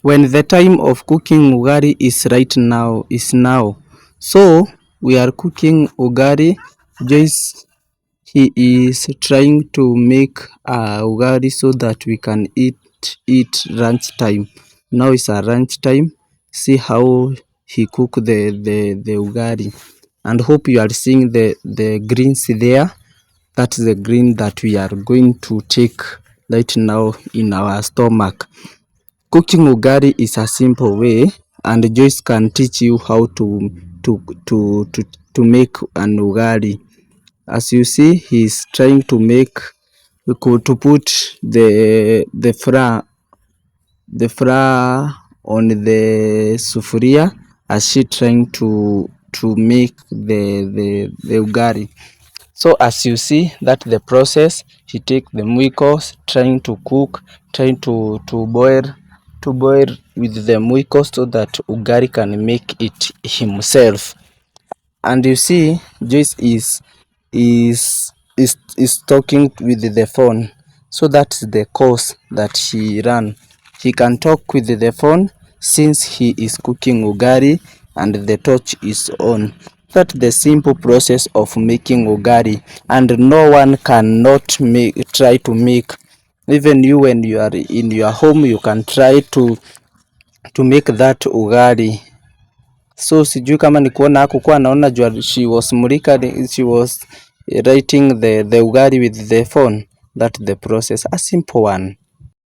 when the time of cooking ugali is now. So we are cooking ugali. Joyce, he is trying to make ugali so that we can eat lunch time. Now is our lunch time. See how he cook the ugali, and hope you are seeing the greens there. That's the green that we are going to take right now in our stomach. Cooking ugali is a simple way, and Joyce can teach you how to to to to make an ugali. As you see, he is trying to put the flour on the sufuria, as she trying to make the ugali. So as you see that the process, he take the muikos, trying to cook, trying to boil with the muikos so that ugali can make it himself. And you see, Joyce is talking with the phone. So that's the course that he ran. He can talk with the phone since he is cooking ugali and the torch is on. That's the simple process of making ugali, and no one cannot try to make. Even you, when you are in your home, you can try to make that ugali. So sijui kama ni kuona hakukuwa naona jua she was she was writing the ugali with the phone. That the process, a simple one.